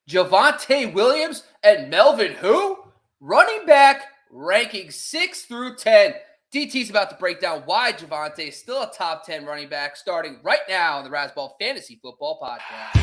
Javonte Williams and Melvin who? Running back ranking 6 through 10. DT's about to break down why Javonte is still a top 10 running back starting right now on the Razzball Fantasy Football Podcast.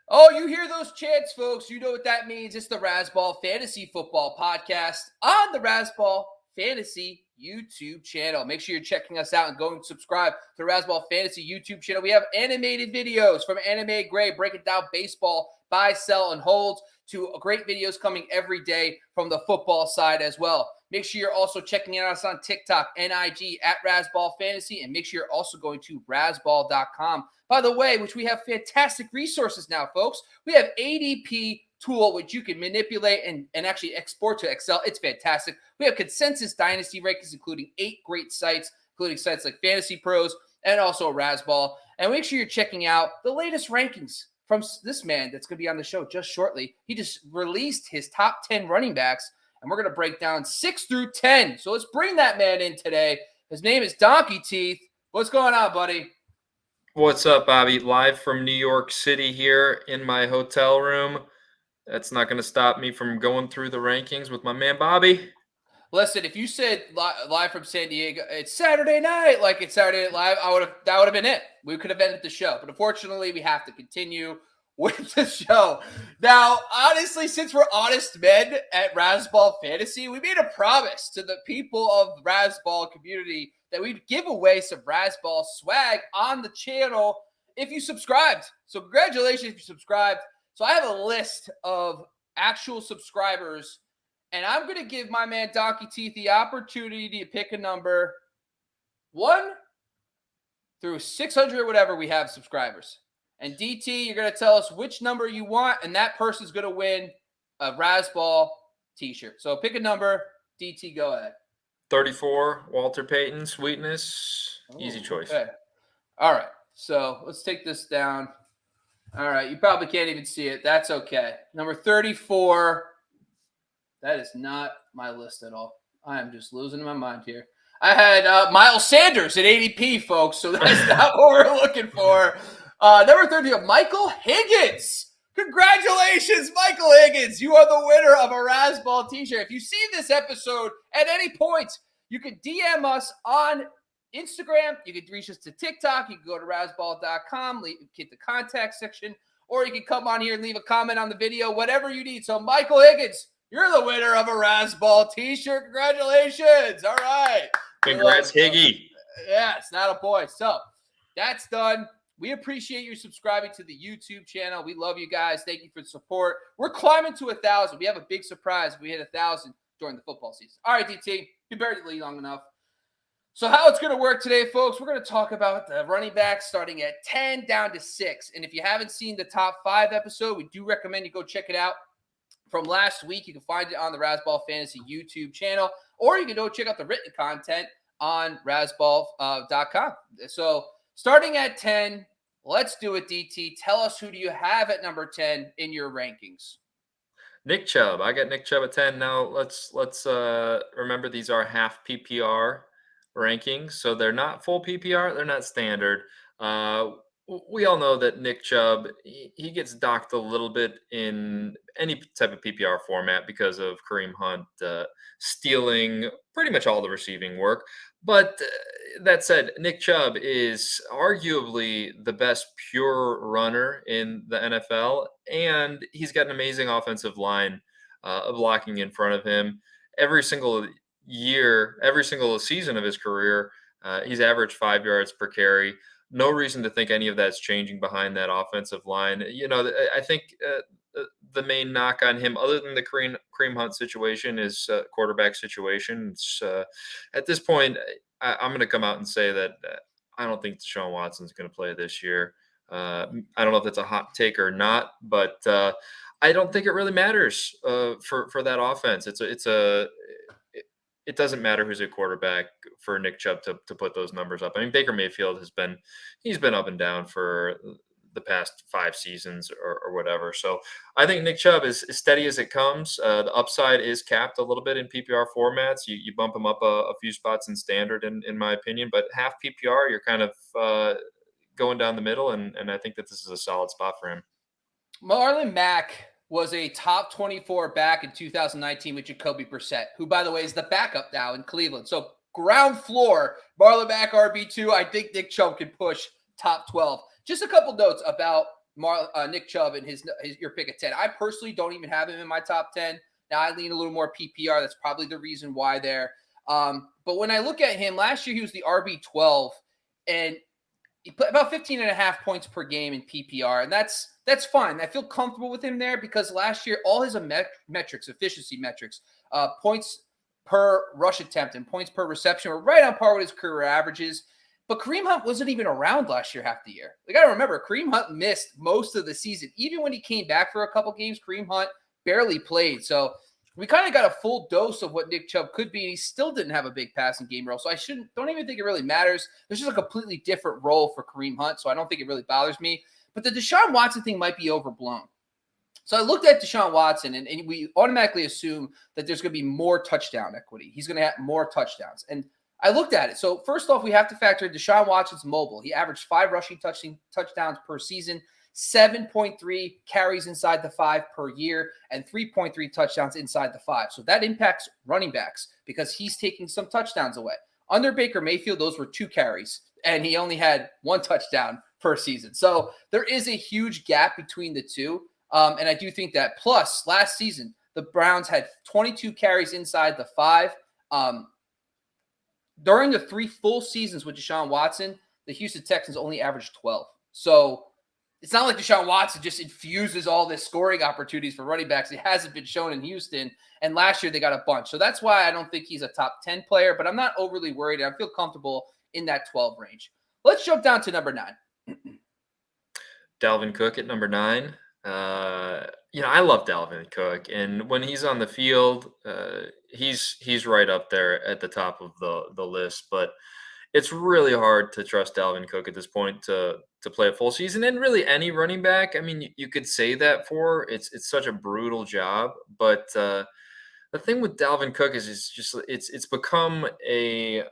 Oh, you hear those chants, folks. You know what that means. It's the Razzball Fantasy Football Podcast on the Razzball Fantasy YouTube channel. Make sure you're checking us out and going to subscribe to the Razzball Fantasy YouTube channel. We have animated videos from Anime Gray breaking down baseball, buy, sell, and holds, to great videos coming every day from the football side as well. Make sure you're also checking out us on TikTok and IG at Razzball Fantasy, and make sure you're also going to razzball.com. By the way, which we have fantastic resources now, folks. We have ADP tool, which you can manipulate and actually export to Excel. It's fantastic. We have consensus dynasty rankings, including 8 great sites, including sites like Fantasy Pros and also Razzball. And make sure you're checking out the latest rankings from this man that's going to be on the show just shortly. He just released his top 10 running backs, and we're going to break down 6 through 10. So let's bring that man in today. His name is DonkeyTeeth. What's going on, buddy? What's up, Bobby? Live from New York City here in my hotel room. That's not going to stop me from going through the rankings with my man Bobby. Listen, if you said live from San Diego, it's Saturday night, like it's Saturday Night Live, that would have been it. We could have ended the show, but unfortunately, we have to continue with the show. Now, honestly, since we're honest men at Razzball Fantasy, we made a promise to the people of the Razzball community that we'd give away some Razzball swag on the channel if you subscribed. So congratulations if you subscribed. So I have a list of actual subscribers, and I'm going to give my man DonkeyTeeth the opportunity to pick a number 1 through 600 or whatever we have subscribers. And DT, you're going to tell us which number you want, and that person's going to win a Razzball t-shirt. So pick a number. DT, go ahead. 34, Walter Payton, Sweetness. Easy choice. Okay. All right. So let's take this down. All right. You probably can't even see it. That's okay. Number 34. That is not my list at all. I am just losing my mind here. I had Miles Sanders at ADP, folks, so that's not what we're looking for. Number 30, Michael Higgins. Congratulations, Michael Higgins. You are the winner of a Razzball t-shirt. If you see this episode at any point, you can DM us on Instagram. You can reach us to TikTok. You can go to razzball.com, hit the contact section, or you can come on here and leave a comment on the video, whatever you need. So, Michael Higgins, you're the winner of a Razzball t-shirt. Congratulations. All right. Congrats, Higgy. Yeah, it's not a boy. So, that's done. We appreciate you subscribing to the YouTube channel. We love you guys. Thank you for the support. We're climbing to 1,000. We have a big surprise if we hit 1,000 during the football season. All right, DT, you buried the lead long enough. So how it's going to work today, folks, we're going to talk about the running backs starting at 10 down to 6. And if you haven't seen the top 5 episode, we do recommend you go check it out. From last week, you can find it on the Razzball Fantasy YouTube channel, or you can go check out the written content on razzball.com. So starting at 10, let's do it, DT. Tell us, who do you have at number 10 in your rankings? Nick Chubb. I got Nick Chubb at 10. Now let's remember these are half PPR rankings, so they're not full PPR. They're not standard. We all know that Nick Chubb, he gets docked a little bit in any type of PPR format because of Kareem Hunt stealing pretty much all the receiving work. But that said, Nick Chubb is arguably the best pure runner in the NFL, and he's got an amazing offensive line blocking in front of him. Every single year, every single season of his career, he's averaged 5 yards per carry. No reason to think any of that's changing behind that offensive line. You know, I think the main knock on him, other than the Kareem Hunt situation, is quarterback situation. It's, at this point, I'm going to come out and say that I don't think Deshaun Watson's going to play this year. I don't know if that's a hot take or not, but I don't think it really matters for that offense. It doesn't matter who's a quarterback for Nick Chubb to put those numbers up. I mean, Baker Mayfield he's been up and down for the past 5 seasons or whatever. So I think Nick Chubb is as steady as it comes. The upside is capped a little bit in PPR formats. You bump him up a few spots in standard, in my opinion, but half PPR, you're kind of going down the middle, and I think that this is a solid spot for him. Marlon Mack was a top 24 back in 2019 with Jacoby Brissett, who, by the way, is the backup now in Cleveland. So ground floor, Marlon Mack RB2. I think Nick Chubb can push top 12. Just a couple notes about Nick Chubb and his your pick at 10. I personally don't even have him in my top 10. Now I lean a little more PPR. That's probably the reason why there. But when I look at him, last year he was the RB12, and he put about 15 and a half points per game in PPR, and that's fine. I feel comfortable with him there because last year all his metrics, efficiency metrics, points per rush attempt and points per reception were right on par with his career averages. But Kareem Hunt wasn't even around last year half the year. You got to remember, Kareem Hunt missed most of the season. Even when he came back for a couple games, Kareem Hunt barely played. So we kind of got a full dose of what Nick Chubb could be, and he still didn't have a big passing game role. So don't even think it really matters. There's just a completely different role for Kareem Hunt, so I don't think it really bothers me. But the Deshaun Watson thing might be overblown. So I looked at Deshaun Watson, and we automatically assume that there's going to be more touchdown equity. He's going to have more touchdowns. And I looked at it. So first off, we have to factor in Deshaun Watson's mobile. He averaged 5 rushing touchdowns per season, 7.3 carries inside the 5 per year, and 3.3 touchdowns inside the 5. So that impacts running backs because he's taking some touchdowns away. Under Baker Mayfield, those were 2 carries, and he only had 1 touchdown per season. So there is a huge gap between the two. And I do think that. Plus, last season, the Browns had 22 carries inside the 5. During the 3 full seasons with Deshaun Watson, the Houston Texans only averaged 12. So it's not like Deshaun Watson just infuses all this scoring opportunities for running backs. It hasn't been shown in Houston. And last year they got a bunch. So that's why I don't think he's a top 10 player, but I'm not overly worried. I feel comfortable in that 12 range. Let's jump down to number 9. Dalvin Cook at number 9. I love Dalvin Cook, and when he's on the field, he's right up there at the top of the list. But it's really hard to trust Dalvin Cook at this point to play a full season, and really any running back. I mean, you could say that for it's such a brutal job, but the thing with Dalvin Cook is it's become a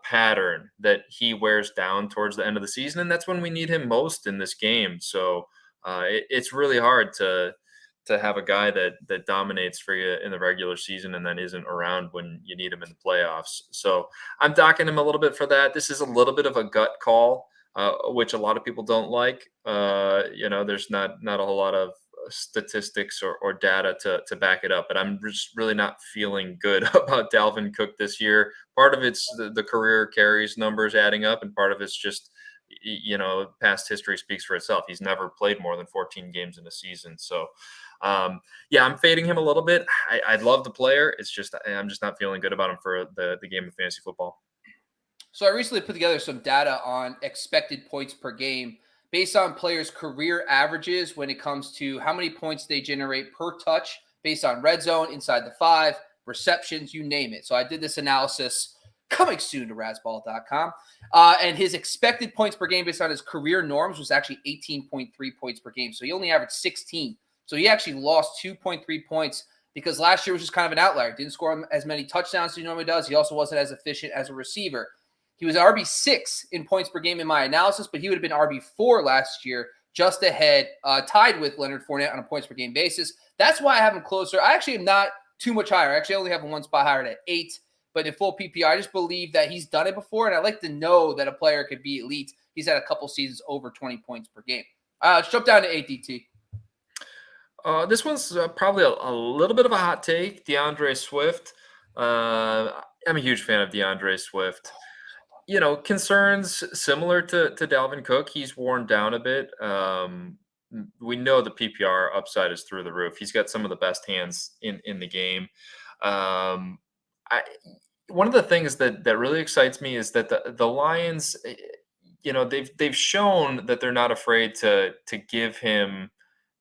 pattern that he wears down towards the end of the season, and that's when we need him most in this game. So it's really hard to have a guy that dominates for you in the regular season and then isn't around when you need him in the playoffs. So I'm docking him a little bit for that. This is a little bit of a gut call, which a lot of people don't like. There's not a whole lot of statistics or data to back it up, but I'm just really not feeling good about Dalvin Cook this year. Part of it's the career carries numbers adding up, and part of it's just past history speaks for itself. He's never played more than 14 games in a season. So I'm fading him a little bit. I love the player. It's just I'm just not feeling good about him for the game of fantasy football. So I recently put together some data on expected points per game based on players' career averages when it comes to how many points they generate per touch based on red zone, inside the 5, receptions, you name it. So I did this analysis coming soon to Razzball.com. And his expected points per game based on his career norms was actually 18.3 points per game. So he only averaged 16. So he actually lost 2.3 points because last year was just kind of an outlier. Didn't score as many touchdowns as he normally does. He also wasn't as efficient as a receiver. He was RB6 in points per game in my analysis, but he would have been RB4 last year, just ahead, tied with Leonard Fournette on a points per game basis. That's why I have him closer. I actually am not too much higher. I actually only have him 1 spot higher at 8. But in full PPR, I just believe that he's done it before, and I like to know that a player could be elite. He's had a couple seasons over 20 points per game. Let's jump down to ADT. This one's probably a little bit of a hot take. DeAndre Swift. I'm a huge fan of DeAndre Swift. Concerns similar to Dalvin Cook. He's worn down a bit. We know the PPR upside is through the roof. He's got some of the best hands in the game. One of the things that really excites me is that the Lions, they've shown that they're not afraid to give him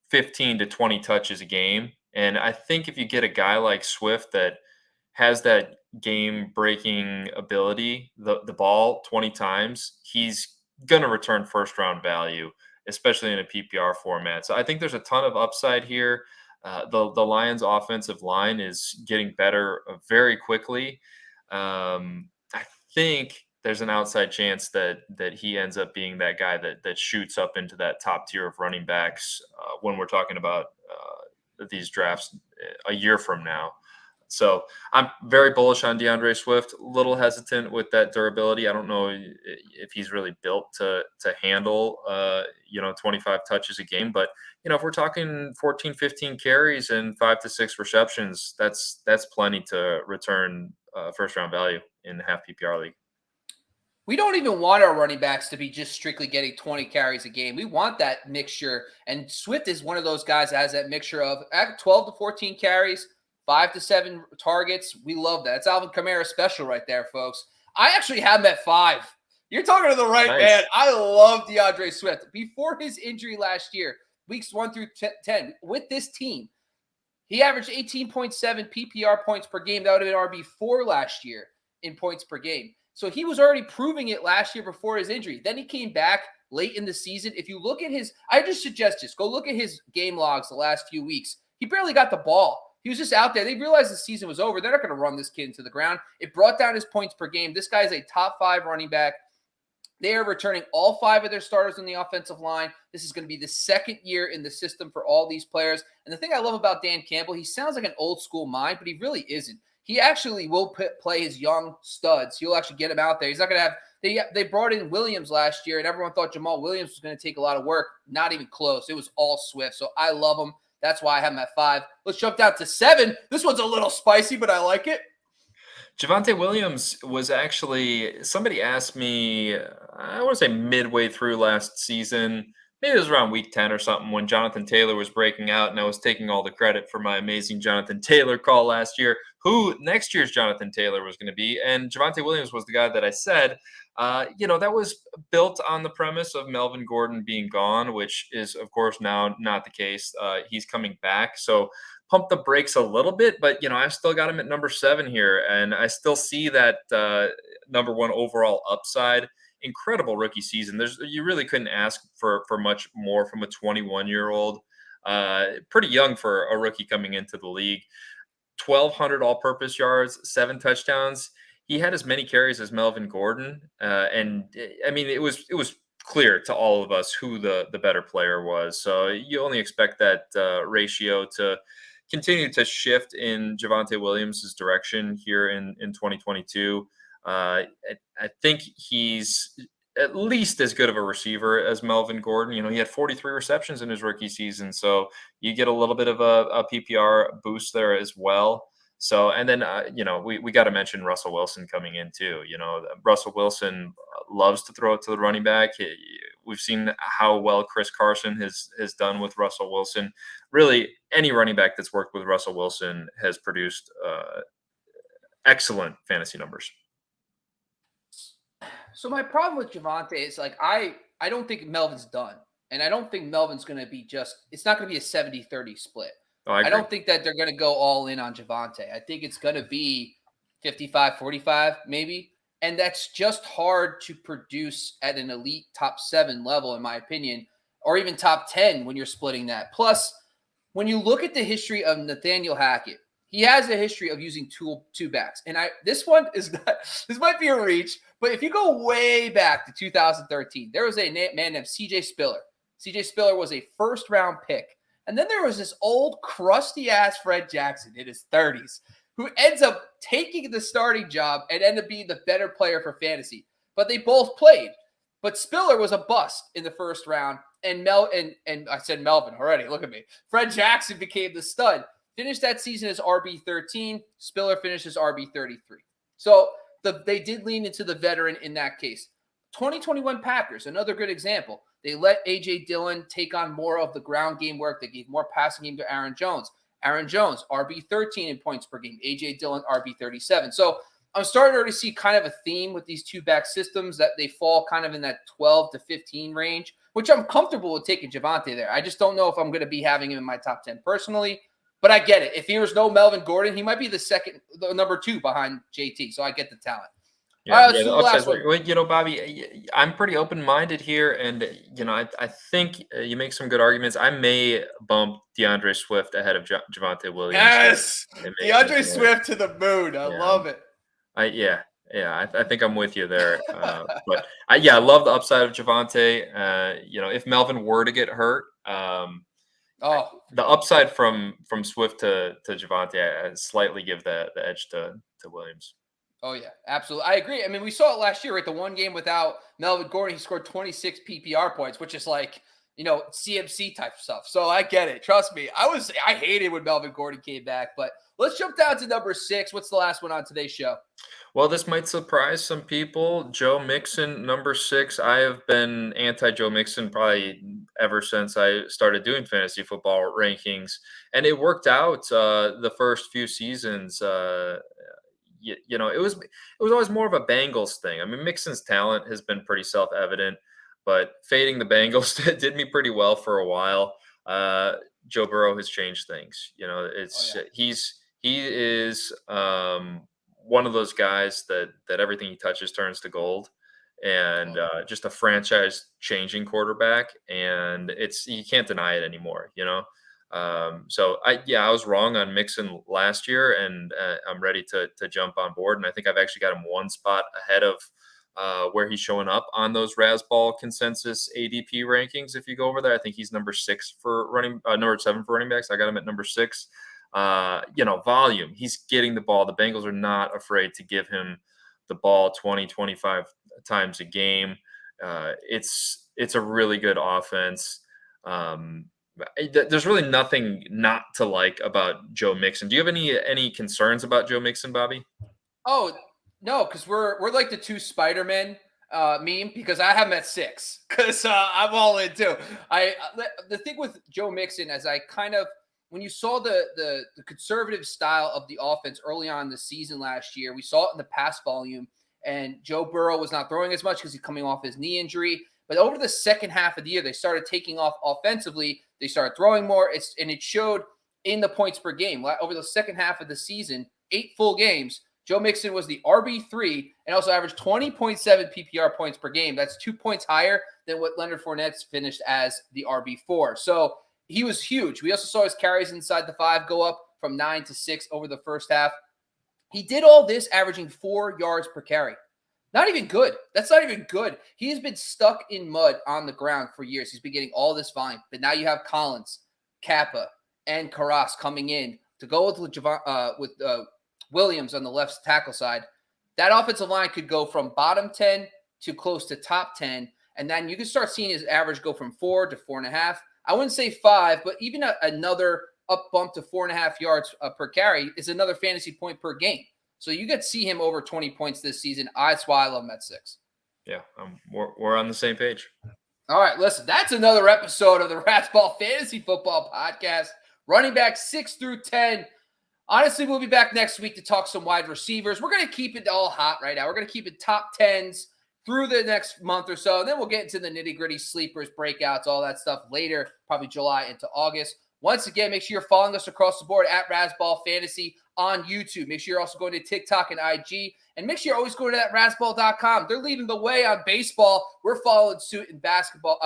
15 to 20 touches a game. And I think if you get a guy like Swift that has that game breaking ability, the ball 20 times, he's going to return first round value, especially in a PPR format. So I think there's a ton of upside here. The Lions' offensive line is getting better very quickly. I think there's an outside chance that he ends up being that guy that shoots up into that top tier of running backs when we're talking about these drafts a year from now. So I'm very bullish on DeAndre Swift. A little hesitant with that durability. I don't know if he's really built to handle 25 touches a game, but if we're talking 14, 15 carries and 5 to 6 receptions, that's plenty to return first round value in a half PPR league. We don't even want our running backs to be just strictly getting 20 carries a game. We want that mixture. And Swift is one of those guys that has that mixture of 12 to 14 carries, 5 to 7 targets. We love that. It's Alvin Kamara special right there, folks. I actually have him at 5. You're talking to the right man. I love DeAndre Swift. Before his injury last year, weeks 1 through 10, with this team, he averaged 18.7 PPR points per game. That would have been RB4 last year in points per game. So he was already proving it last year before his injury. Then he came back late in the season. If you look at I just suggest this. Go look at his game logs the last few weeks. He barely got the ball. He was just out there. They realized the season was over. They're not going to run this kid into the ground. It brought down his points per game. This guy is a top 5 running back. They are returning all 5 of their starters on the offensive line. This is going to be the second year in the system for all these players. And the thing I love about Dan Campbell, he sounds like an old school mind, but he really isn't. He actually will play his young studs. He'll actually get them out there. He's not going to have – they brought in Williams last year, and everyone thought Jamal Williams was going to take a lot of work. Not even close. It was all Swift. So I love him. That's why I have him at 5. Let's jump down to 7. This one's a little spicy, but I like it. Javonte Williams was actually – somebody asked me, I want to say midway through last season, maybe it was around week 10 or something, when Jonathan Taylor was breaking out, and I was taking all the credit for my amazing Jonathan Taylor call last year, who next year's Jonathan Taylor was going to be. And Javonte Williams was the guy that I said, that was built on the premise of Melvin Gordon being gone, which is, of course, now not the case. He's coming back. So pump the brakes a little bit, but, I've still got him at number 7 here. And I still see that number 1 overall upside. Incredible rookie season. You really couldn't ask for much more from a 21-year-old. Pretty young for a rookie coming into the league. 1,200 all-purpose yards, 7 touchdowns. He had as many carries as Melvin Gordon, and I mean it was clear to all of us who the better player was. So you only expect that ratio to continue to shift in Javonte Williams' direction here in 2022. I think he's at least as good of a receiver as Melvin Gordon. He had 43 receptions in his rookie season, so you get a little bit of a PPR boost there as well. So, and then, we got to mention Russell Wilson coming in too. Russell Wilson loves to throw it to the running back. We've seen how well Chris Carson has done with Russell Wilson. Really, any running back that's worked with Russell Wilson has produced excellent fantasy numbers. So my problem with Javonte is I don't think Melvin's done. And I don't think Melvin's going to be it's not going to be a 70-30 split. Oh, I don't think that they're going to go all in on Javonte. I think it's going to be 55-45 maybe. And that's just hard to produce at an elite top 7 level, in my opinion, or even top 10 when you're splitting that. Plus, when you look at the history of Nathaniel Hackett, he has a history of using two backs. And this one is not, this might be a reach, but if you go way back to 2013, there was a man named CJ Spiller. CJ Spiller was a first-round pick. And then there was this old crusty-ass Fred Jackson in his 30s who ends up taking the starting job and ended up being the better player for fantasy. But they both played. But Spiller was a bust in the first round, and I said Melvin already. Look at me. Fred Jackson became the stud. Finished that season as RB13. Spiller finished as RB33. So they did lean into the veteran in that case. 2021 Packers, another good example. They let A.J. Dillon take on more of the ground game work. They gave more passing game to Aaron Jones. Aaron Jones, RB13 in points per game. A.J. Dillon, RB37. So I'm starting to already see kind of a theme with these two-back systems that they fall kind of in that 12 to 15 range, which I'm comfortable with taking Javonte there. I just don't know if I'm going to be having him in my top 10 personally, but I get it. If there was no Melvin Gordon, he might be the number 2 behind JT, so I get the talent. All right, Yeah, let's do the the last upside's one. there. Well, Bobby, I'm pretty open-minded here, and I think you make some good arguments. I may bump DeAndre Swift ahead of Javonte Williams here Yes, and make DeAndre him a Swift to the moon. I yeah. love it. I think I'm with you there. But I love the upside of Javonte. If Melvin were to get hurt, Oh, the upside from Swift to Javonte, I slightly give the edge to Williams. oh yeah, absolutely. I agree. I mean, we saw it last year, right? The one game without Melvin Gordon, he scored 26 PPR points, which is like, CMC type stuff. So I get it. Trust me. I hated when Melvin Gordon came back, but let's jump down to number 6. What's the last one on today's show? Well, this might surprise some people. Joe Mixon, number 6. I have been anti Joe Mixon probably ever since I started doing fantasy football rankings, and it worked out the first few seasons. It was always more of a Bengals thing. I mean, Mixon's talent has been pretty self evident, but fading the Bengals did me pretty well for a while. Joe Burrow has changed things. Oh It's yeah. he is one of those guys that everything he touches turns to gold, and Oh, just a franchise changing quarterback, and you can't deny it anymore. So I was wrong on Mixon last year, and I'm ready to jump on board. And I think I've actually got him one spot ahead of where he's showing up on those Razzball consensus ADP rankings. If you go over there, I think he's number 6 for number 7 for running backs. I got him at number 6. Volume. He's getting the ball. The Bengals are not afraid to give him the ball 20, 25 times a game. It's a really good offense. There's really nothing not to like about Joe Mixon. Do you have any concerns about Joe Mixon, Bobby? Oh, no, because we're like the two Spider-Men meme because I have him at 6 because I'm all in too. The thing with Joe Mixon, as I kind of when you saw the conservative style of the offense early on in the season last year, we saw it in the pass volume, and Joe Burrow was not throwing as much because he's coming off his knee injury. But over the second half of the year, they started taking off offensively. They started throwing more. It showed in the points per game over the second half of the season, 8 full games. Joe Mixon was the RB3 and also averaged 20.7 PPR points per game. That's 2 points higher than what Leonard Fournette finished as the RB4. So he was huge. We also saw his carries inside the 5 go up from 9 to 6 over the first half. He did all this averaging 4 yards per carry. Not even good. That's not even good. He has been stuck in mud on the ground for years. He's been getting all this volume. But now you have Collins, Kappa, and Karras coming in to go with Williams on the left tackle side. That offensive line could go from bottom 10 to close to top 10. And then you can start seeing his average go from 4 to 4.5. I wouldn't say 5, but even another up bump to 4.5 yards per carry is another fantasy point per game. So you could see him over 20 points this season. That's why I love him at 6. Yeah, we're on the same page. All right, listen, that's another episode of the Razzball Fantasy Football Podcast. Running back 6 through 10. Honestly, we'll be back next week to talk some wide receivers. We're going to keep it all hot right now. We're going to keep it top 10s through the next month or so. And then we'll get into the nitty-gritty sleepers, breakouts, all that stuff later, probably July into August. Once again, make sure you're following us across the board at Razzball Fantasy on YouTube. Make sure you're also going to TikTok and IG. And make sure you're always going to that Razzball.com. They're leading the way on baseball. We're following suit in basketball,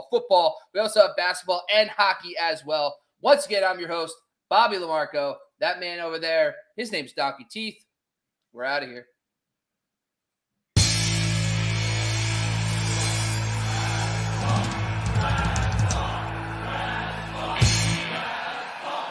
football. We also have basketball and hockey as well. Once again, I'm your host, Bobby LaMarco. That man over there, his name's DonkeyTeeth. We're out of here.